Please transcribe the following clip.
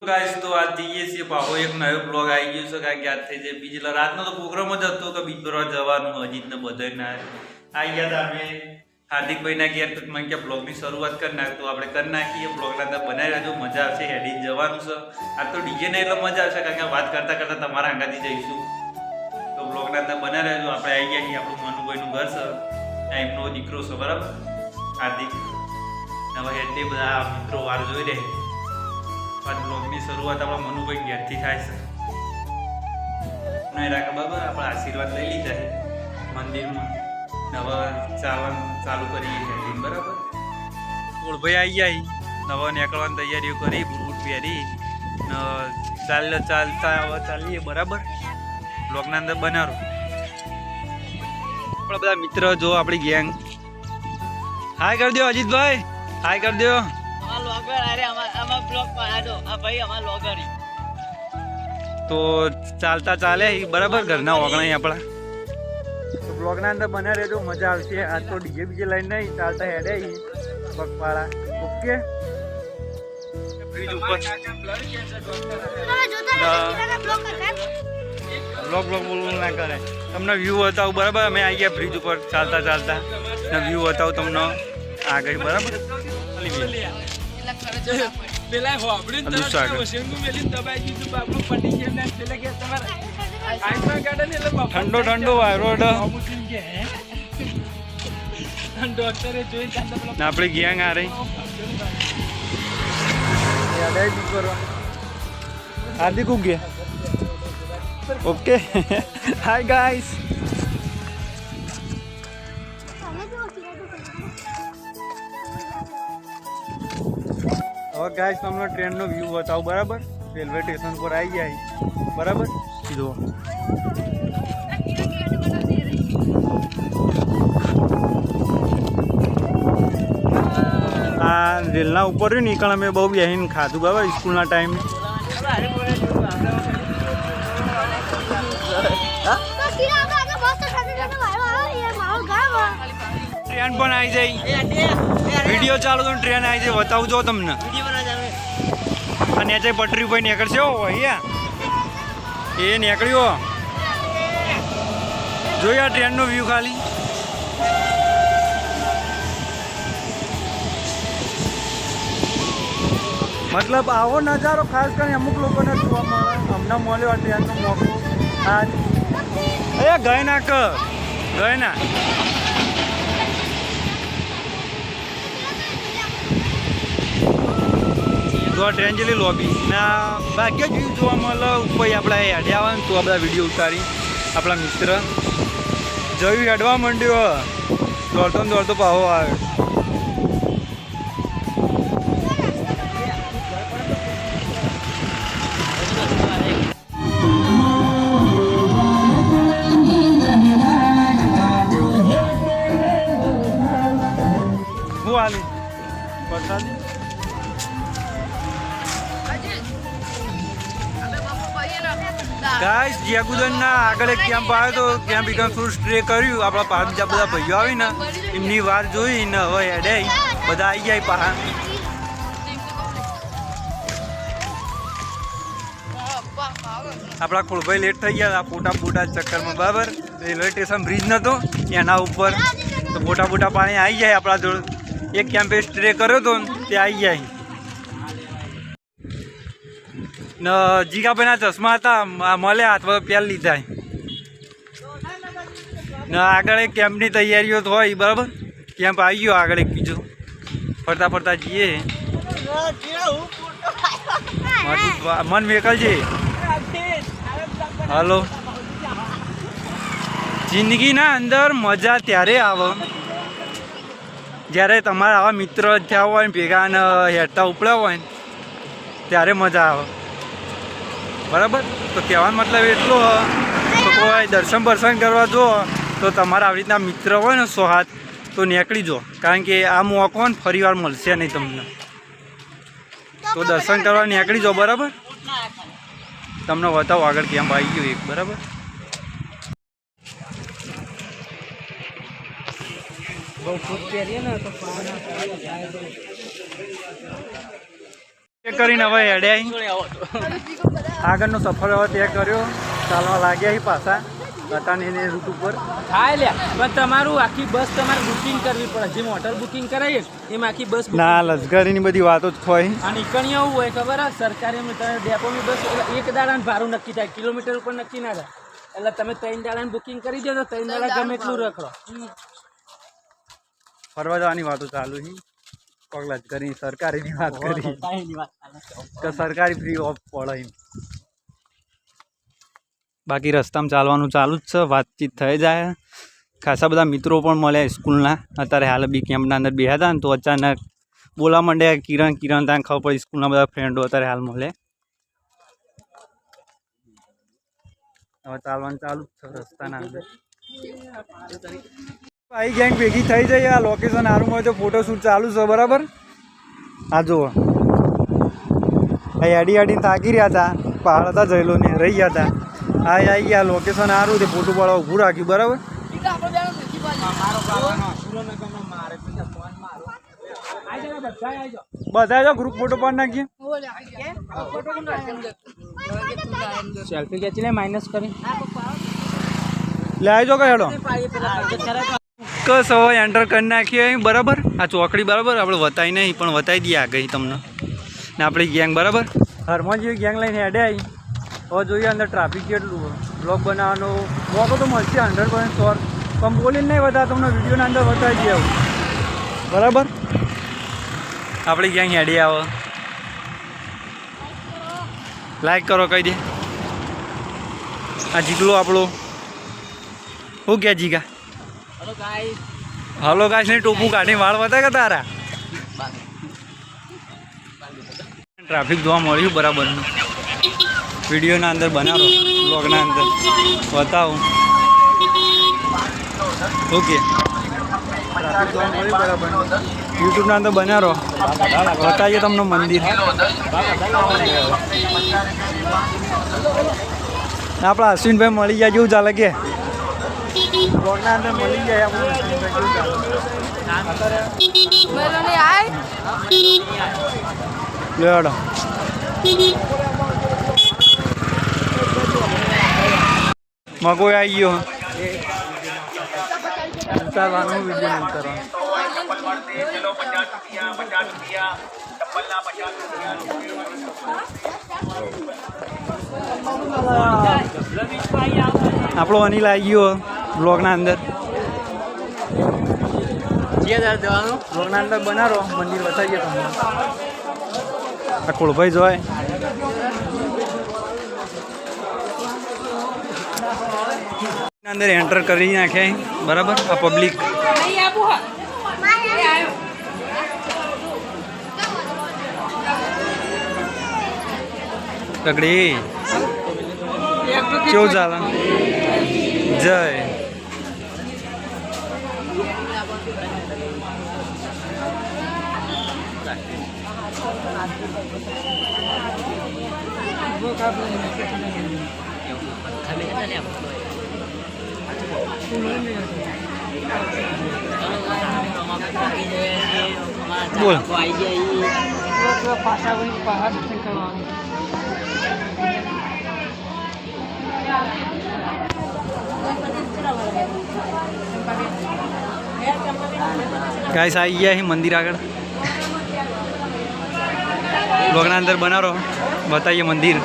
Guys तो आज જઈએ છીએ પાહો એક નવો બ્લોગ આવી ગયો છે કારણ કે આજ થઈ જાય બીજી રાતનો તો પ્રોગ્રામ જ હતો કે બીજ ભરવા જવાનું અજીત ને બધાને આવી ગયા હતા. અમે હાર્દિકભાઈ ના ઘેર મને કે બ્લોગની શરૂઆત કરી નાખ તો આપણે કરી નાખીએ. બ્લોગના અંદર બનાવી રહેજો, મજા આવશે. હેડી જવાનું છે આ તો ડીજે ને એટલે મજા આવશે કારણ કે વાત કરતા કરતા તમારા આંગાથી જઈશું તો બ્લોગના અંદર બનાવી રહેજો. આપણે આવી ગયા છીએ, આપણું મનુભાઈનું ઘર છે, એમનો દીકરો છે બરાબર હાર્દિક. હવે હેડે બધા મિત્રો વાર જોઈ રહે. આજ બ્લોગની શરૂઆત આપણા મનુભાઈ ઘેરથી થાય છે. નહીં રાખે બરાબર, આપણે આશીર્વાદ લઈ લીધા છે મંદિરમાં. હવે ચાલવાનું ચાલુ કરીએ હેડીને બરાબર. ઓળભાઈ આવી જાય, નવા નીકળવાની તૈયારીઓ કરી, બૂટ પહેરી ચાલતા હવે ચાલીએ બરાબર. બ્લોગના અંદર બનાવો આપણા બધા મિત્ર. જો આપણી ગેંગ હાય કરી દો અજીતભાઈ, હાય કરી દો. તો ચાલતા ચાલે બરાબર ઘરના ઓગણાઈ આપણા. તો બ્લોગના અંદર બના રહેજો, મજા આવશે. આજ તો ડીજે બીજે લઈને નહીં, ચાલતા હેડે પગપાળા. ઓકે બ્રિજ ઉપર બ્લોગ બોલવું ના કરે. તમને વ્યૂ બતાવું બરાબર. અમે આવી ગયા બ્રિજ ઉપર ચાલતા ચાલતા, વ્યૂ બતાવું તમને આગળ બરાબર. ઠંડો ઠંડો વાયરો આપડી ગેંગ આ રહી. હાર્દિક ઉગે. Okay hi guys. હવે ગાઈસ તમને ટ્રેનનો વ્યૂ બતાવું બરાબર. રેલવે સ્ટેશન પર આવી જાય બરાબર. સીધો આ રેલના ઉપર નીકળ અમે બહુ બેહીને ખાધું બરાબર સ્કૂલના ટાઈમે. ટ્રેન પણ આવી જાય, વિડીયો ચાલુ તો ટ્રેન આવી જાય બતાવું જો તમને. અને નેચે પટરી ઉપર નીકળશે અહીંયા એ નીકળ્યો. જોઈ આ ટ્રેનનો વ્યૂ ખાલી. મતલબ આવો નજારો ખાસ કરીને અમુક લોકોને જોવા મળે. અમને મળ્યો આ ટ્રેનનો મોકો. હા એ ગઈ ના ગઈ ના. તો આ ટ્રેન જેટલી લોબી ના ભાગ્ય વ્યૂ જોવા મળે. ઉપર આપણે હેડ્યા આવે ને તો આ બધા વિડીયો ઉતારી આપણા મિત્ર જોયું હેડવા માંડ્યો. દોડતો ને દોડતો પાહો આવે. હું હાલી વરસાદ ગાઈસ. જીયાગુદનના આગળ એક કેમ્પ આવ્યો તો ત્યાં બી થોડું સ્ટ્રે કર્યું. આપણા પાછા બીજા બધા ભાઈઓ આવી ને એમની વાર જોઈને હવે હેડે બધા આવી જાય પાછા. આપણા ખોળભાઈ લેટ થઈ ગયા ફોટા ચક્કરમાં બરાબર. રેલવે સ્ટેશન બ્રિજ નતો એના ઉપર તો ફોટા પાણી આવી જાય આપણા જોડે. એક કેમ્પે સ્ટ્રે કર્યો તો તે આવી જાય. જીગાભાઈના ચશ્મા હતા મળ્યા હાથમાં પહેલ લીધા. ને આગળ એક કેમ્પની તૈયારીઓ તો હોય બરાબર. કેમ્પ આવી ગયો આગળ એક બીજો. ફરતા ફરતા જઈએ. મન વેકલ છે. હલો. જિંદગીના અંદર મજા ત્યારે આવે જ્યારે તમારા આવા મિત્ર થયા હોય ને ભેગા ને હેડતા ઉપડ્યા હોય ને ત્યારે મજા આવે બરાબર. તો કહેવાનો મતલબ એટલો તો કોઈ દર્શન કરવા જો તો તમારા આવી રીતના મિત્ર હોય ને 100 હાથ તો નીકળી જો. કારણ કે આ મોકો ને ફરી વાર મળશે નહીં તમને. તો દર્શન કરવા નીકળી જાઓ બરાબર. તમને બતાવો આગળ કેમ્પ આવી ગયો એક બરાબર. બહુ ખુશ પહેરીએ ને તો ચેક કરીને હવે હેડ્યા આગળનો સફર હવે ત્યાં કર્યો ચાલવા લાગ્યા પાછા અટાની રૂટ ઉપર થાય લ્યા પણ તમારું આખી બસ તમારે બુકિંગ કરવી પડે જેમ હોટલ બુકિંગ કરાવીએ એમ આખી બસ ના લશ્કરીની બધી વાતો જ હોય અને ઈકણી એવું હોય ખબર હે સરકારી ડેપોની બસ એક દાડાનું ભાડું નક્કી થાય કિલોમીટર ઉપર નક્કી ના થાય એટલે તમે 3 દાડાનું બુકિંગ કરી દો તો 3 દાડા ગમે એટલું રખડો ફરવા જવાની વાતો ચાલુ છે પગલા જ કરી સરકારીની વાત કરી કે સરકારી ફ્રી ઓફ પડે બાકી રસ્તામાં ચાલવાનું ચાલુ જ છે વાતચીત થઈ જાય ખાસા બધા મિત્રો પણ મળ્યા સ્કૂલના અત્યારે હાલ બી કેમ્પના અંદર બેહ્યા હતા ને તો અચાનક બોલા માંડ્યા કિરણ ત્યાં ખબર પડી સ્કૂલના બધા ફ્રેન્ડો અત્યારે હાલ મળે હવે ચાલવાનું ચાલુ જ છે રસ્તાના અંદર ભાઈ ગેંગ ભેગી થઈ જાય આ લોકેશન સારું હોય તો ફોટોશૂટ ચાલુ છે બરાબર આ જુઓ આડીને થાકી રહ્યા હતા પહાડ હતા જયલો ને રહી ગયા હતા આવી ગયા લોકેશન સારું છે ફોટો પાડવા ઊભું રાખ્યું બરાબર બધા જો ગ્રુપ ફોટો પાડી નાખીએ સેલ્ફી ખેંચી લે માઇનસ કરી લે આવજો કઈ હેડો કસ હવે એન્ટર કરી નાખીએ બરાબર આ ચોકડી બરાબર આપણે વતાવી નહીં પણ વતાવી દઈએ આ ગઈ તમને ને આપણી ગેંગ બરાબર હરમાં જેવી ગેંગ લઈને હેડે આવી હવે જોઈએ અંદર ટ્રાફિક કેટલું બ્લોગ બનાવવાનો મોકો તો મળશે 100% શ્યોર પણ બોલીને નહીં વધારે તમને વિડીયોના અંદર બતાવી દઈએ આવું બરાબર આપણી ગેંગ હેડી આવે લાઈક કરો કહી દે આ જીગલો આપણો શું કે જીગા હલો ગાઈસ ને ટોપું કાઢીને વાળ બતા કે તારા ટ્રાફિક જોવા મળ્યું બરાબરનું વિડીયોના અંદર બનાવો બ્લોગના અંદર બતાવું ઓકે ટ્રાફિક જોવા મળ્યું બરાબર યુટ્યુબના અંદર બનાવો બતાવીએ તમને મંદિર આપણા અશ્વિનભાઈ મળી ગયા જેવું ચાલે કે બ્લોગના અંદર મળી જાય લેડો મગો આવી ગયો ઉતારવાનું વિડીયો ઉતારવાનું આપણો અનિલ આવી ગયો બ્લોગના અંદર બ્લોગના અંદર બનાવો મંદિર બતાવીએ તમને આ કોળભાઈ જોય અંદર એન્ટર કરી નાખે બરાબર આ પબ્લિક તગડી કેવું ચાલે જય બોલ ગાઈસ આવી ગયા અહીં મંદિર આગળ બ્લોગના અંદર બનાવો બતાવીએ મંદિર